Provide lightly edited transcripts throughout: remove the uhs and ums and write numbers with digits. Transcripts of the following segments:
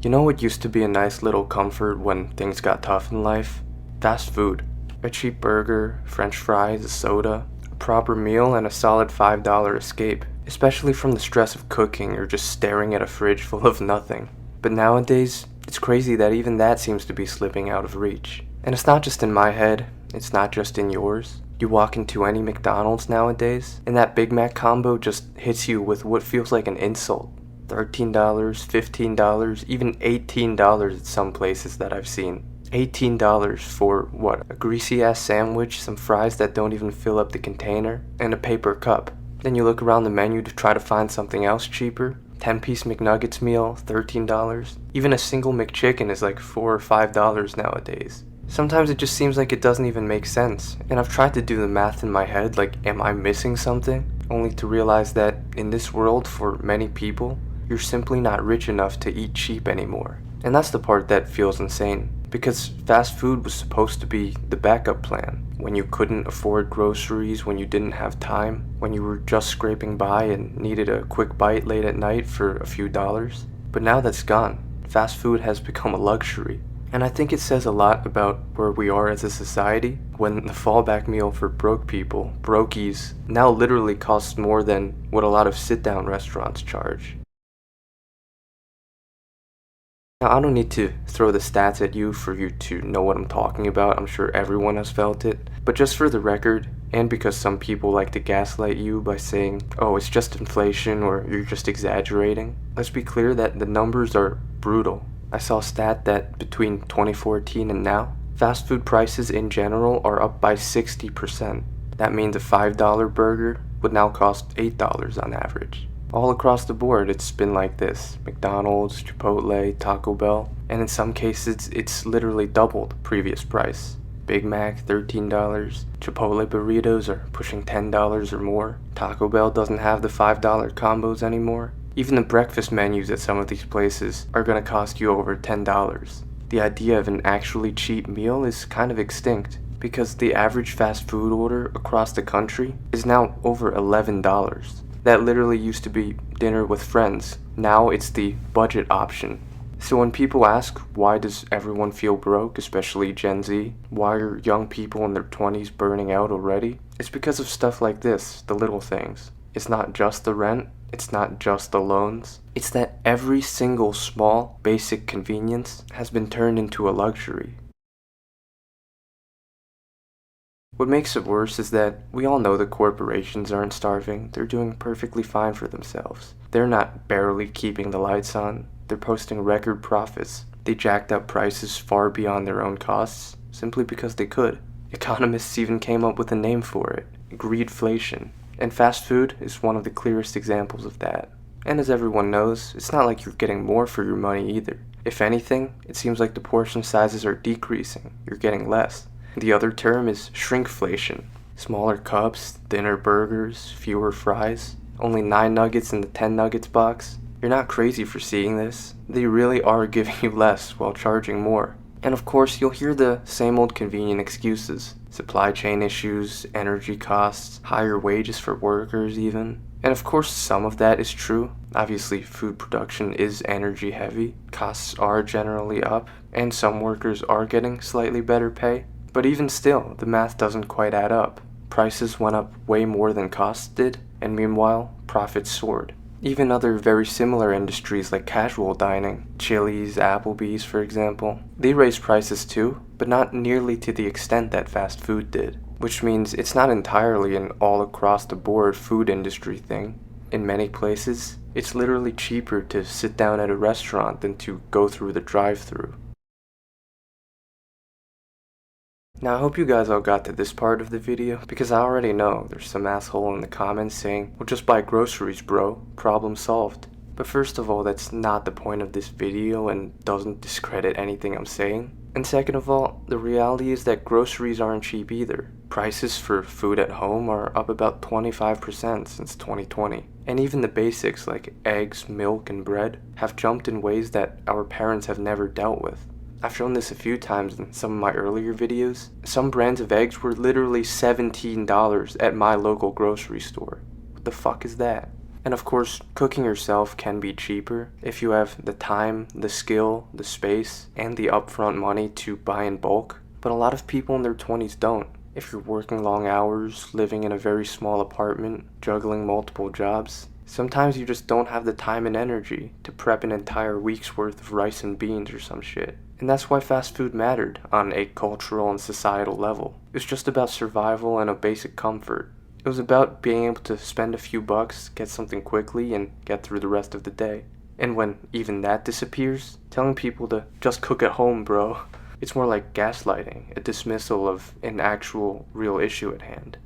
You know what used to be a nice little comfort when things got tough in life? Fast food. A cheap burger, french fries, a soda, a proper meal, and a solid $5 escape, especially from the stress of cooking or just staring at a fridge full of nothing. But nowadays, it's crazy that even that seems to be slipping out of reach. And it's not just in my head, it's not just in yours. You walk into any McDonald's nowadays, and that Big Mac combo just hits you with what feels like an insult. $13, $15, even $18 at some places that I've seen. $18 for what? A greasy ass sandwich, some fries that don't even fill up the container, and a paper cup. Then you look around the menu to try to find something else cheaper. 10-piece McNuggets meal, $13. Even a single McChicken is like $4 or $5 nowadays. Sometimes it just seems like it doesn't even make sense, and I've tried to do the math in my head, like, am I missing something? Only to realize that in this world, for many people, you're simply not rich enough to eat cheap anymore. And that's the part that feels insane, because fast food was supposed to be the backup plan. When you couldn't afford groceries, when you didn't have time, when you were just scraping by and needed a quick bite late at night for a few dollars. But now that's gone. Fast food has become a luxury. And I think it says a lot about where we are as a society when the fallback meal for broke people, brokies, now literally costs more than what a lot of sit-down restaurants charge. Now, I don't need to throw the stats at you for you to know what I'm talking about. I'm sure everyone has felt it. But just for the record, and because some people like to gaslight you by saying, oh, it's just inflation or you're just exaggerating, let's be clear that the numbers are brutal. I saw a stat that between 2014 and now, fast food prices in general are up by 60%. That means a $5 burger would now cost $8 on average. All across the board, it's been like this. McDonald's, Chipotle, Taco Bell, and in some cases, it's literally doubled the previous price. Big Mac, $13. Chipotle burritos are pushing $10 or more. Taco Bell doesn't have the $5 combos anymore. Even the breakfast menus at some of these places are going to cost you over $10. The idea of an actually cheap meal is kind of extinct, because the average fast food order across the country is now over $11. That literally used to be dinner with friends. Now it's the budget option. So when people ask, why does everyone feel broke, especially Gen Z? Why are young people in their 20s burning out already? It's because of stuff like this, the little things. It's not just the rent, it's not just the loans. It's that every single small, basic convenience has been turned into a luxury. What makes it worse is that we all know the corporations aren't starving. They're doing perfectly fine for themselves. They're not barely keeping the lights on. They're posting record profits. They jacked up prices far beyond their own costs, simply because they could. Economists even came up with a name for it, greedflation. And fast food is one of the clearest examples of that. And as everyone knows, it's not like you're getting more for your money either. If anything, it seems like the portion sizes are decreasing. You're getting less. The other term is shrinkflation. Smaller cups, thinner burgers, fewer fries, only 9 nuggets in the 10 nuggets box. You're not crazy for seeing this. They really are giving you less while charging more. And of course, you'll hear the same old convenient excuses. Supply chain issues, energy costs, higher wages for workers even. And of course, some of that is true. Obviously, food production is energy heavy. Costs are generally up, and some workers are getting slightly better pay. But even still, the math doesn't quite add up. Prices went up way more than costs did, and meanwhile, profits soared. Even other very similar industries like casual dining, Chili's, Applebee's for example, they raised prices too, but not nearly to the extent that fast food did. Which means it's not entirely an all across the board food industry thing. In many places, it's literally cheaper to sit down at a restaurant than to go through the drive-thru. Now I hope you guys all got to this part of the video, because I already know there's some asshole in the comments saying, well, just buy groceries bro, problem solved. But first of all, that's not the point of this video and doesn't discredit anything I'm saying. And second of all, the reality is that groceries aren't cheap either. Prices for food at home are up about 25% since 2020. And even the basics like eggs, milk, and bread have jumped in ways that our parents have never dealt with. I've shown this a few times in some of my earlier videos. Some brands of eggs were literally $17 at my local grocery store. What the fuck is that? And of course, cooking yourself can be cheaper if you have the time, the skill, the space, and the upfront money to buy in bulk. But a lot of people in their 20s don't. If you're working long hours, living in a very small apartment, juggling multiple jobs, sometimes you just don't have the time and energy to prep an entire week's worth of rice and beans or some shit. And that's why fast food mattered on a cultural and societal level. It was just about survival and a basic comfort. It was about being able to spend a few bucks, get something quickly, and get through the rest of the day. And when even that disappears, telling people to just cook at home, bro, it's more like gaslighting, a dismissal of an actual, real issue at hand.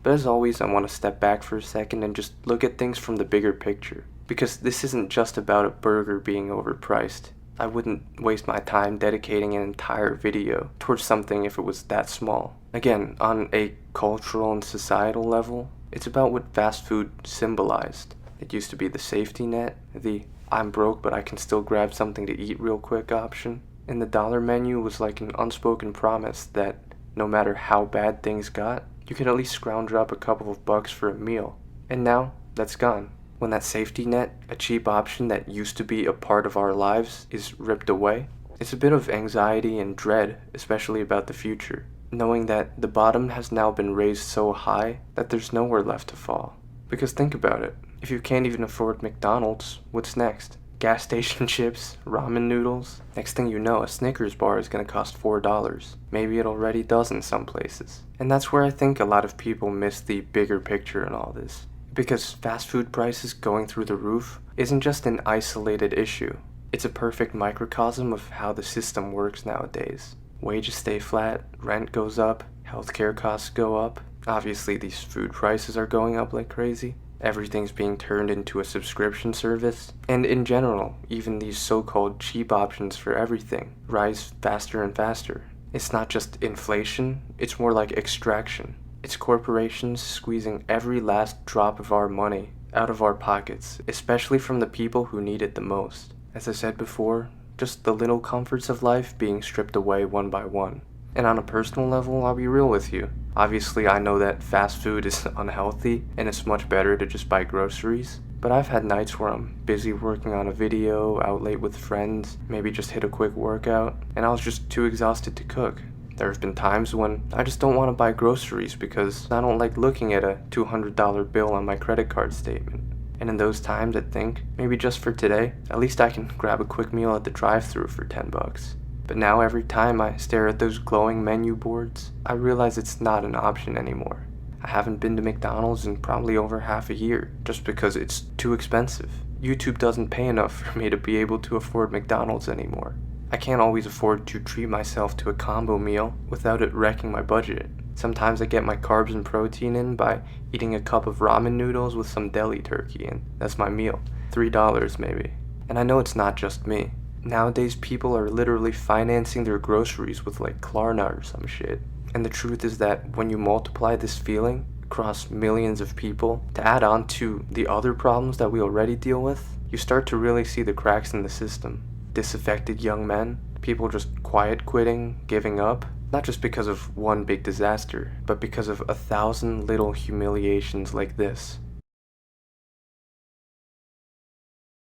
But as always, I want to step back for a second and just look at things from the bigger picture. Because this isn't just about a burger being overpriced. I wouldn't waste my time dedicating an entire video towards something if it was that small. Again, on a cultural and societal level, it's about what fast food symbolized. It used to be the safety net, the I'm broke but I can still grab something to eat real quick option. And the dollar menu was like an unspoken promise that no matter how bad things got, you could at least scrounge up a couple of bucks for a meal. And now, that's gone. When that safety net, a cheap option that used to be a part of our lives, is ripped away, it's a bit of anxiety and dread, especially about the future, knowing that the bottom has now been raised so high that there's nowhere left to fall. Because think about it, if you can't even afford McDonald's, what's next? Gas station chips, ramen noodles? Next thing you know, a Snickers bar is gonna cost $4. Maybe it already does in some places. And that's where I think a lot of people miss the bigger picture in all this. Because fast food prices going through the roof isn't just an isolated issue. It's a perfect microcosm of how the system works nowadays. Wages stay flat, rent goes up, healthcare costs go up. Obviously these food prices are going up like crazy. Everything's being turned into a subscription service. And in general, even these so-called cheap options for everything rise faster and faster. It's not just inflation, it's more like extraction. It's corporations squeezing every last drop of our money out of our pockets, especially from the people who need it the most. As I said before, just the little comforts of life being stripped away one by one. And on a personal level, I'll be real with you. Obviously, I know that fast food is unhealthy and it's much better to just buy groceries. But I've had nights where I'm busy working on a video, out late with friends, maybe just hit a quick workout, and I was just too exhausted to cook. There have been times when I just don't want to buy groceries because I don't like looking at a $200 bill on my credit card statement. And in those times I think, maybe just for today, at least I can grab a quick meal at the drive-thru for $10. But now every time I stare at those glowing menu boards, I realize it's not an option anymore. I haven't been to McDonald's in probably over half a year, just because it's too expensive. YouTube doesn't pay enough for me to be able to afford McDonald's anymore. I can't always afford to treat myself to a combo meal without it wrecking my budget. Sometimes I get my carbs and protein in by eating a cup of ramen noodles with some deli turkey, and that's my meal. $3 maybe. And I know it's not just me. Nowadays people are literally financing their groceries with like Klarna or some shit. And the truth is that when you multiply this feeling across millions of people to add on to the other problems that we already deal with, you start to really see the cracks in the system. Disaffected young men, people just quiet quitting, giving up, not just because of one big disaster, but because of 1,000 little humiliations like this.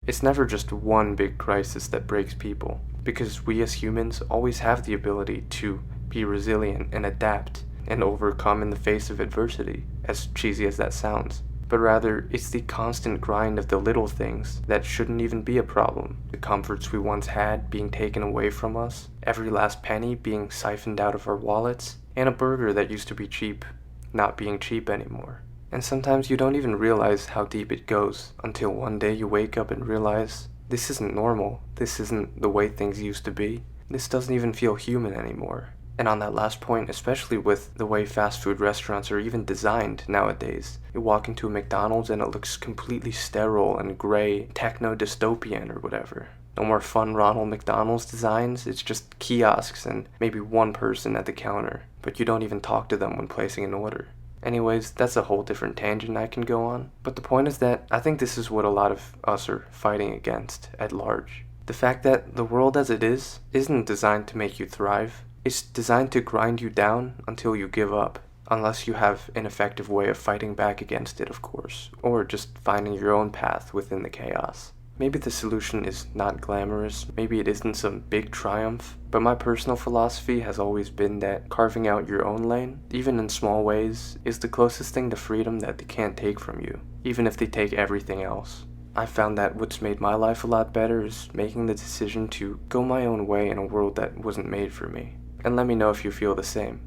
It's never just one big crisis that breaks people, because we as humans always have the ability to be resilient and adapt and overcome in the face of adversity, as cheesy as that sounds. But rather, it's the constant grind of the little things that shouldn't even be a problem. The comforts we once had being taken away from us, every last penny being siphoned out of our wallets, and a burger that used to be cheap not being cheap anymore. And sometimes you don't even realize how deep it goes until one day you wake up and realize, this isn't normal, this isn't the way things used to be, this doesn't even feel human anymore. And on that last point, especially with the way fast food restaurants are even designed nowadays, you walk into a McDonald's and it looks completely sterile and gray, techno-dystopian or whatever. No more fun Ronald McDonald's designs, it's just kiosks and maybe one person at the counter, but you don't even talk to them when placing an order. Anyways, that's a whole different tangent I can go on, but the point is that I think this is what a lot of us are fighting against at large. The fact that the world as it is isn't designed to make you thrive. It's designed to grind you down until you give up. unless you have an effective way of fighting back against it, of course, or just finding your own path within the chaos. Maybe the solution is not glamorous, maybe it isn't some big triumph, but my personal philosophy has always been that carving out your own lane, even in small ways, is the closest thing to freedom that they can't take from you, even if they take everything else. I found that what's made my life a lot better is making the decision to go my own way in a world that wasn't made for me. And let me know if you feel the same.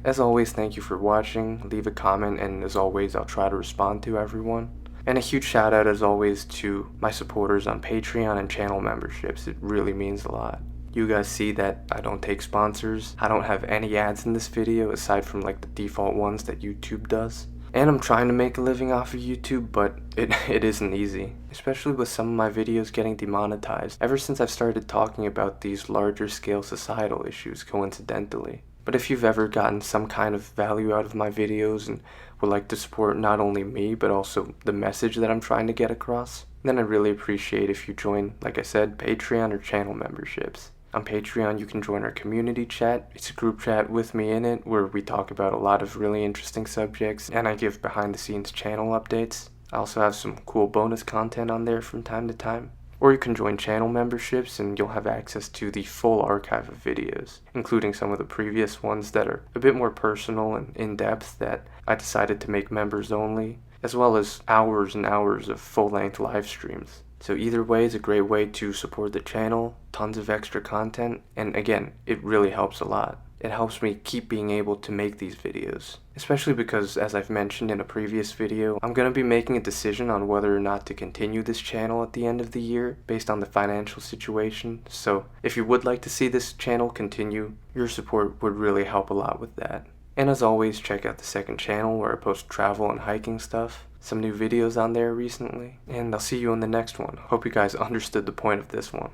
As always, thank you for watching, leave a comment, and as always, I'll try to respond to everyone. And a huge shout out as always to my supporters on Patreon and channel memberships, it really means a lot. You guys see that I don't take sponsors, I don't have any ads in this video aside from like the default ones that YouTube does. And I'm trying to make a living off of YouTube, but it isn't easy, especially with some of my videos getting demonetized ever since I've started talking about these larger scale societal issues coincidentally. But if you've ever gotten some kind of value out of my videos and would like to support not only me, but also the message that I'm trying to get across, then I'd really appreciate if you join, like I said, Patreon or channel memberships. On Patreon, you can join our community chat. It's a group chat with me in it where we talk about a lot of really interesting subjects, and I give behind-the-scenes channel updates. I also have some cool bonus content on there from time to time. Or you can join channel memberships and you'll have access to the full archive of videos, including some of the previous ones that are a bit more personal and in-depth that I decided to make members only, as well as hours and hours of full-length live streams. So either way is a great way to support the channel, tons of extra content, and again, it really helps a lot. It helps me keep being able to make these videos, especially because, as I've mentioned in a previous video, I'm going to be making a decision on whether or not to continue this channel at the end of the year based on the financial situation. So if you would like to see this channel continue, your support would really help a lot with that. And as always, check out the second channel where I post travel and hiking stuff. Some new videos on there recently, and I'll see you in the next one. Hope you guys understood the point of this one.